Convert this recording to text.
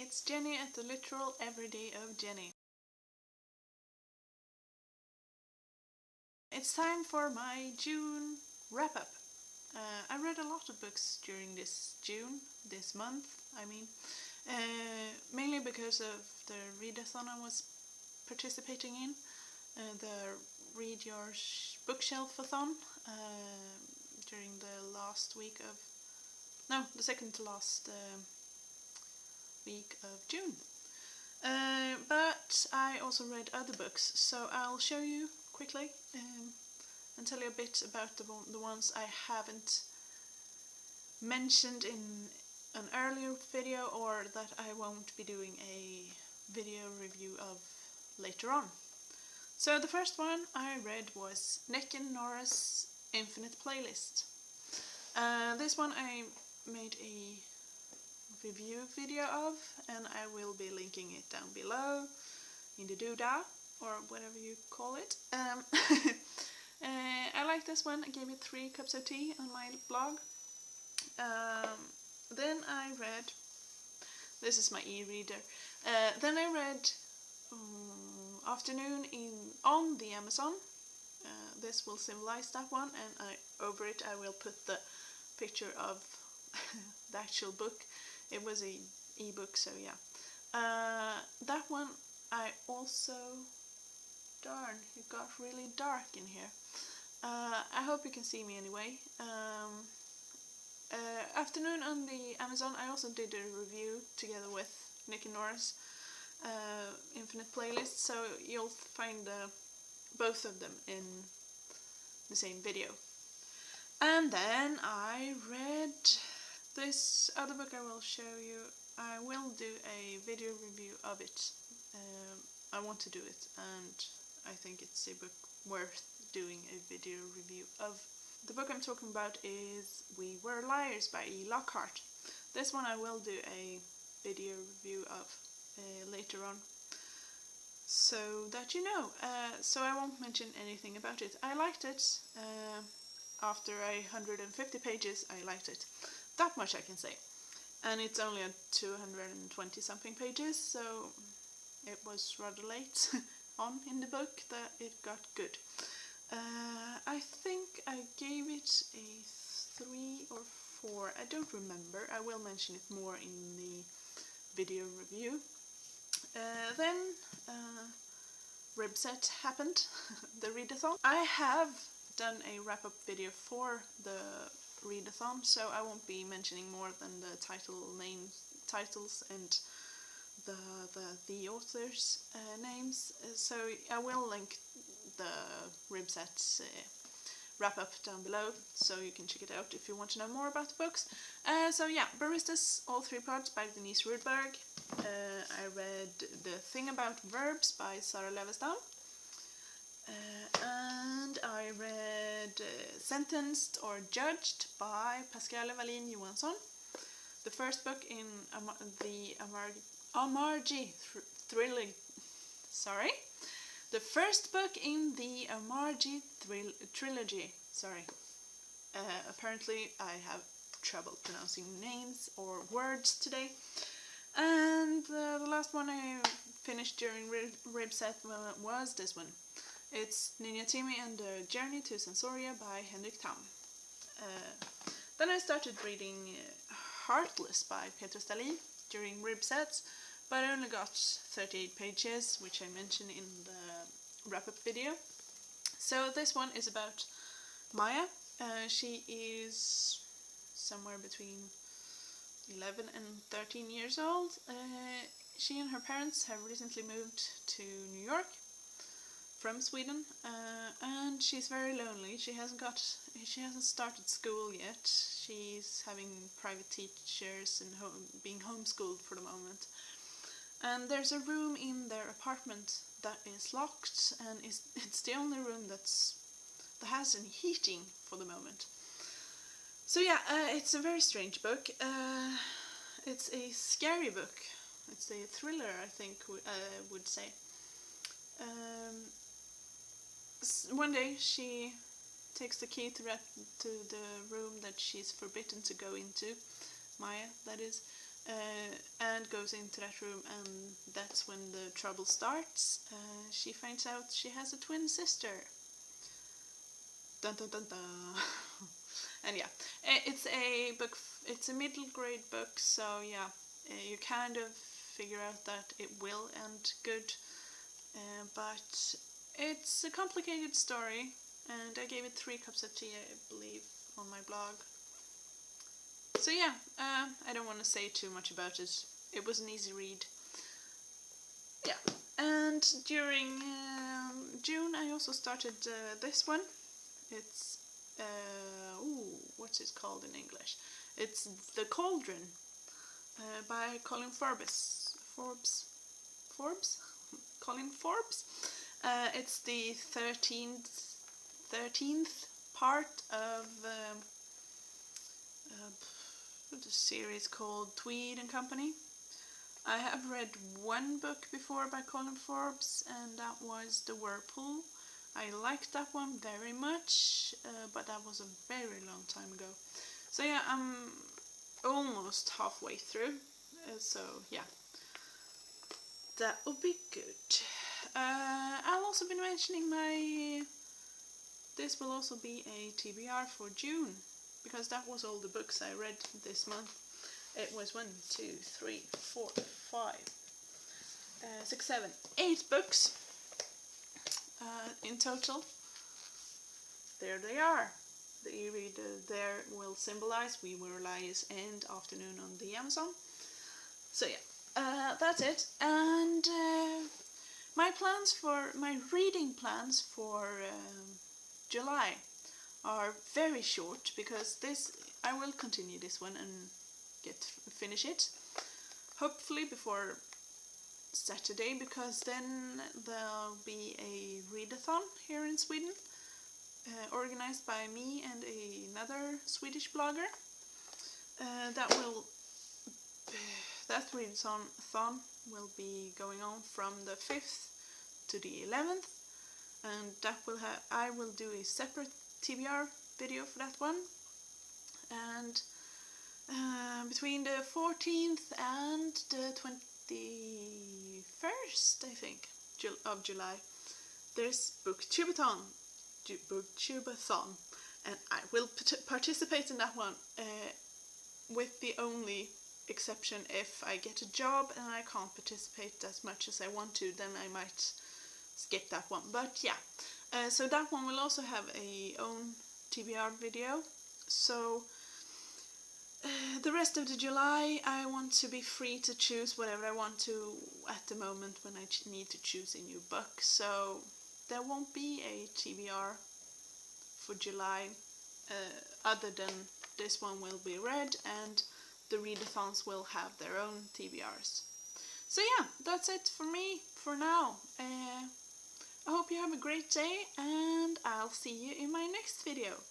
it's Jenny at the literal everyday of Jenny. It's time for my June wrap-up. I read a lot of books during this month, mainly because of the readathon I was participating in, the Read Your Bookshelf-a-thon during the last week of, no, the second to last week of June. But I also read other books, so I'll show you quickly and tell you a bit about the ones I haven't mentioned in an earlier video, or that I won't be doing a video review of later on. So the first one I read was Nick and Nora's Infinite Playlist. This one I made a review video of, and I will be linking it down below in the doodah, or whatever you call it. I like this one. I gave it 3 cups of tea on my blog. Then I read, this is my e-reader, then I read Afternoon on the Amazon. This will symbolize that one, and over it I will put the picture of the actual book. It was a ebook, so yeah. That one I also, darn, it got really dark in here. I hope you can see me anyway. Afternoon on the Amazon, I also did a review together with Nick and Nora's Infinite Playlist, so you'll find both of them in the same video. And then I read this other book I will show you. I will do a video review of it. I want to do it, and I think it's a book worth doing a video review of. The book I'm talking about is We Were Liars by E. Lockhart. This one I will do a video review of later on, so that you know. So I won't mention anything about it. I liked it. After 150 pages, I liked it. That much I can say. And it's only at 220 something pages, so it was rather late on in the book that it got good. I think I gave it a 3 or 4, I don't remember. I will mention it more in the video review. Then Ribset happened, the readathon. I have done a wrap-up video for the readathon, so I won't be mentioning more than the titles and the authors' names. So I will link the Ribset wrap-up down below, so you can check it out if you want to know more about the books. So yeah, Baristas, all 3 parts by Denise Rudberg. I read The Thing About Verbs by Sara Levestam. And I read Sentenced or Judged by Pascale Wallin Johansson. The first book in the Amarji trilogy. Sorry. The first book in the Amarji trilogy. Sorry. Apparently I have trouble pronouncing names or words today. And the last one I finished during Ribset was this one. It's Ninja Timmy and the Journey to Sensoria by Henrik Tam. Then I started reading Heartless by Peter Stalin during Ribsets, but I only got 38 pages, which I mentioned in the wrap-up video. So this one is about Maya. She is somewhere between 11 and 13 years old. She and her parents have recently moved to New York from Sweden, and she's very lonely. She hasn't started school yet. She's having private teachers and being homeschooled for the moment. And there's a room in their apartment that is locked, and it's the only room that has any heating for the moment. So yeah, it's a very strange book. It's a scary book. It's a thriller, I think would say. One day she takes the key to the room that she's forbidden to go into, Maya, that is, and friend goes into that room, and that's when the trouble starts. She finds out she has a twin sister. Dun dun dun dun. And yeah, it's a book. It's a middle grade book, so yeah, you kind of figure out that it will end good, but it's a complicated story, and I gave it 3 cups of tea, I believe, on my blog. So yeah, I don't want to say too much about it. It was an easy read. Yeah, and during June I also started this one. It's what's it called in English? It's The Cauldron by Colin Forbes. Colin Forbes. It's the 13th part of the series called Tweed and Company. I have read one book before by Colin Forbes, and that was The Whirlpool. I liked that one very much, but that was a very long time ago. So yeah, I'm almost halfway through, so yeah, that will be good. I'll also be mentioning this will also be a TBR for June, because that was all the books I read this month. It was 1, 2, 3, 4, 5, 6, 7, 8 books in total. There they are. The e-reader there will symbolize We Were Liars and Afternoon on the Amazon. So yeah, that's it. And my reading plans for July are very short, because I will continue this one and finish it, hopefully before Saturday, because then there'll be a readathon here in Sweden, organized by me and another Swedish blogger. That readathon will be going on from the 5th to the 11th, and I will do a separate TBR video for that one. And between the 14th and the 21st, I think, of July, there's Booktubeathon, and I will participate in that one, with the only exception if I get a job and I can't participate as much as I want to, then I might skip that one. But yeah, so that one will also have a own TBR video. So the rest of the July I want to be free to choose whatever I want to at the moment when I need to choose a new book. So there won't be a TBR for July, other than this one will be read, and the readathons will have their own TBRs. So yeah, that's it for me for now. I hope you have a great day, and I'll see you in my next video.